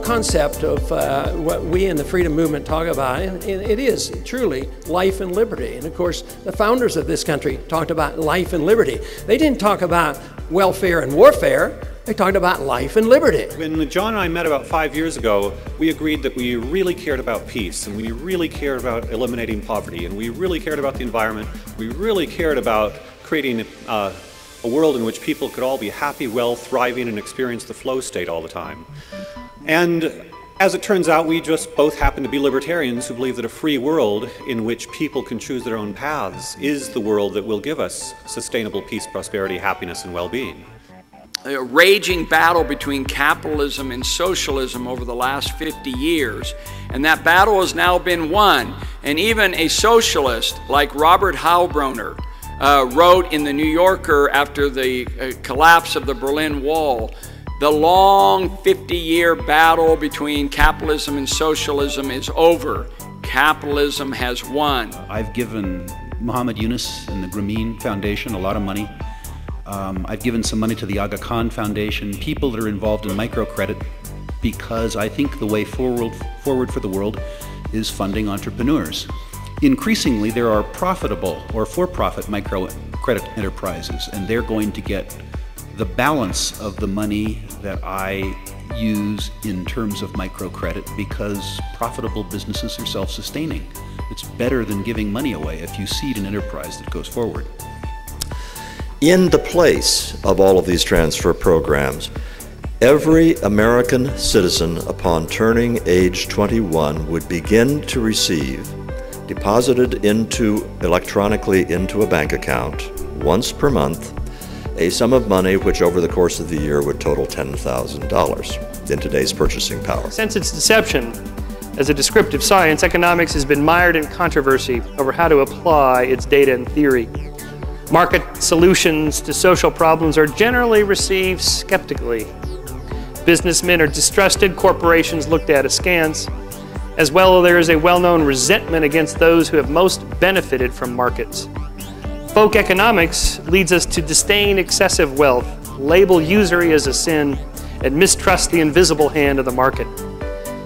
concept of what we in the freedom movement talk about, it is truly life and liberty. And of course, the founders of this country talked about life and liberty. They didn't talk about welfare and warfare. They talked about life and liberty. When John and I met about 5 years ago, we agreed that we really cared about peace, and we really cared about eliminating poverty, and we really cared about the environment. We really cared about creating a world in which people could all be happy, well, thriving, and experience the flow state all the time. And as it turns out, we just both happen to be libertarians who believe that a free world in which people can choose their own paths is the world that will give us sustainable peace, prosperity, happiness, and well-being. A raging battle between capitalism and socialism over the last 50 years, and that battle has now been won. And even a socialist like Robert Heilbroner wrote in the New Yorker after the collapse of the Berlin Wall, the long 50-year battle between capitalism and socialism is over. Capitalism has won. I've given Muhammad Yunus and the Grameen Foundation a lot of money. I've given some money to the Aga Khan Foundation, people that are involved in microcredit, because I think the way forward for the world is funding entrepreneurs. Increasingly, there are profitable or for-profit microcredit enterprises, and they're going to get the balance of the money that I use in terms of microcredit, because profitable businesses are self-sustaining. It's better than giving money away if you seed an enterprise that goes forward. In the place of all of these transfer programs, every American citizen upon turning age 21 would begin to receive, deposited electronically into a bank account once per month, a sum of money which over the course of the year would total $10,000 in today's purchasing power. Since its inception as a descriptive science, economics has been mired in controversy over how to apply its data and theory. Market solutions to social problems are generally received skeptically. Businessmen are distrusted, corporations looked at askance. As well, there is a well-known resentment against those who have most benefited from markets. Folk economics leads us to disdain excessive wealth, label usury as a sin, and mistrust the invisible hand of the market.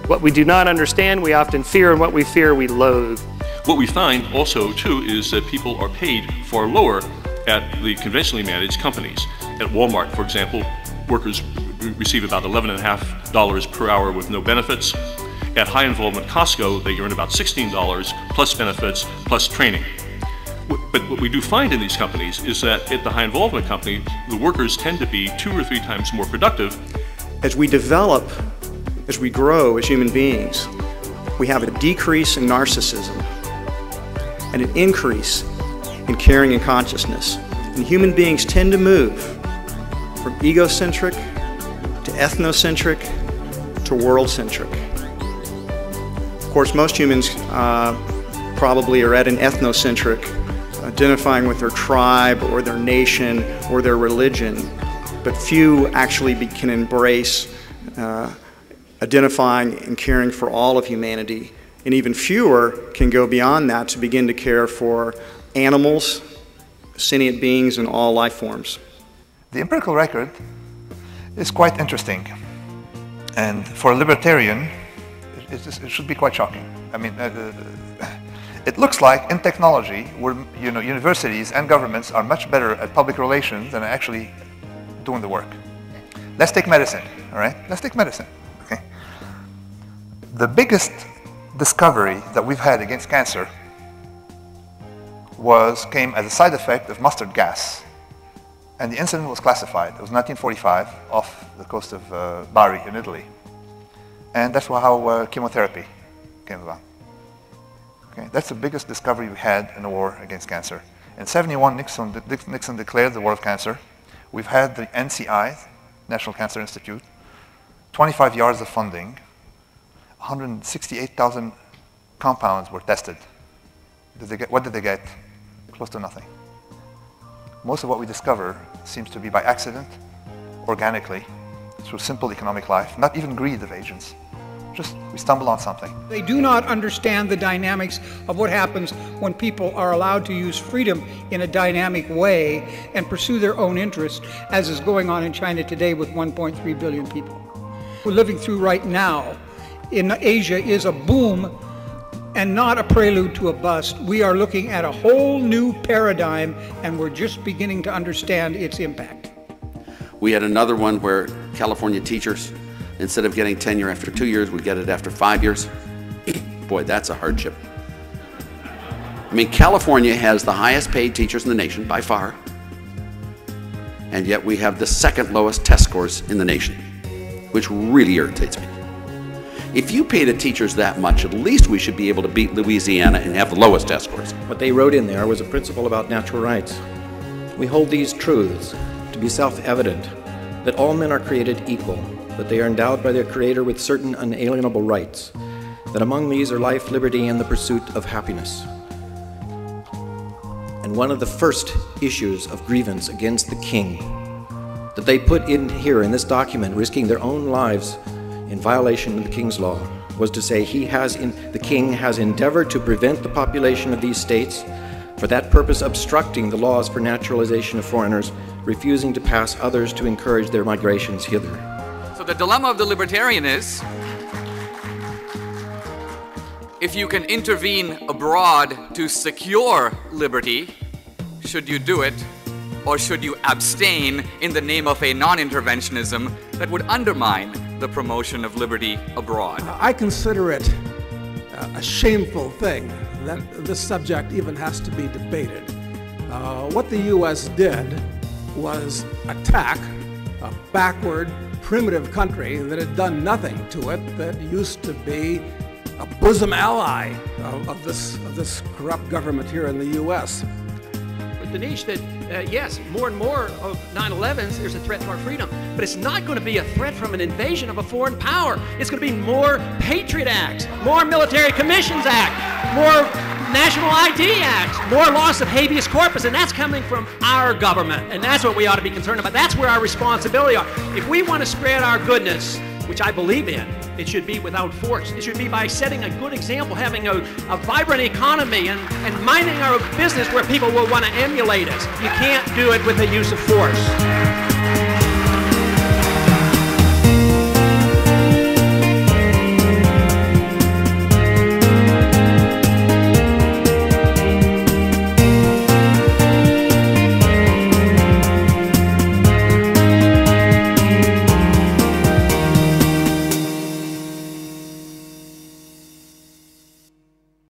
What we do not understand, we often fear, and what we fear, we loathe. What we find also, too, is that people are paid far lower at the conventionally managed companies. At Walmart, for example, workers receive about $11.50 per hour with no benefits. At high involvement Costco, they earn about $16 plus benefits plus training. But what we do find in these companies is that at the high involvement company, the workers tend to be 2 or 3 times more productive. As we develop, as we grow as human beings, we have a decrease in narcissism and an increase in caring and consciousness. And human beings tend to move from egocentric to ethnocentric to world-centric. Of course, most humans probably are at an ethnocentric, identifying with their tribe or their nation or their religion, but few actually can embrace identifying and caring for all of humanity. And even fewer can go beyond that to begin to care for animals, sentient beings, and all life forms. The empirical record is quite interesting. And for a libertarian, it should be quite shocking. I mean, it looks like in technology, where universities and governments are much better at public relations than actually doing the work. Let's take medicine, all right? Let's take medicine, okay? The biggest discovery that we've had against cancer came as a side effect of mustard gas. And the incident was classified. It was 1945 off the coast of Bari in Italy. And that's how chemotherapy came about. Okay? That's the biggest discovery we had in the war against cancer. In '71, Nixon declared the war of cancer. We've had the NCI, National Cancer Institute, 25 years of funding, 168,000 compounds were tested. What did they get? Close to nothing. Most of what we discover seems to be by accident, organically, through simple economic life, not even greed of agents. Just we stumble on something. They do not understand the dynamics of what happens when people are allowed to use freedom in a dynamic way and pursue their own interests, as is going on in China today with 1.3 billion people. we're living through right now in Asia is a boom and not a prelude to a bust. We are looking at a whole new paradigm, and we're just beginning to understand its impact. We had another one where California teachers, instead of getting tenure after 2 years, would get it after 5 years. Boy, that's a hardship. I mean, California has the highest paid teachers in the nation by far, and yet we have the second lowest test scores in the nation, which really irritates me. If you pay the teachers that much, at least we should be able to beat Louisiana and have the lowest test scores. What they wrote in there was a principle about natural rights. We hold these truths to be self-evident, that all men are created equal, that they are endowed by their Creator with certain unalienable rights, that among these are life, liberty, and the pursuit of happiness. And one of the first issues of grievance against the king that they put in here in this document, risking their own lives in violation of the king's law, was to say the king has endeavored to prevent the population of these states, for that purpose obstructing the laws for naturalization of foreigners, refusing to pass others to encourage their migrations hither. So the dilemma of the libertarian is, if you can intervene abroad to secure liberty, should you do it, or should you abstain in the name of a non-interventionism that would undermine the promotion of liberty abroad? I consider it a shameful thing that this subject even has to be debated. What the U.S. did was attack a backward, primitive country that had done nothing to it, that used to be a bosom ally of this corrupt government here in the U.S. Dinesh, that yes, more and more of 9/11s, there's a threat to our freedom, but it's not going to be a threat from an invasion of a foreign power. It's going to be more Patriot Acts, more Military Commissions Act, more National ID Acts, more loss of habeas corpus, and that's coming from our government, and that's what we ought to be concerned about. That's where our responsibility are. If we want to spread our goodness, which I believe in, it should be without force. It should be by setting a good example, having a vibrant economy and minding our business where people will want to emulate us. You can't do it with the use of force.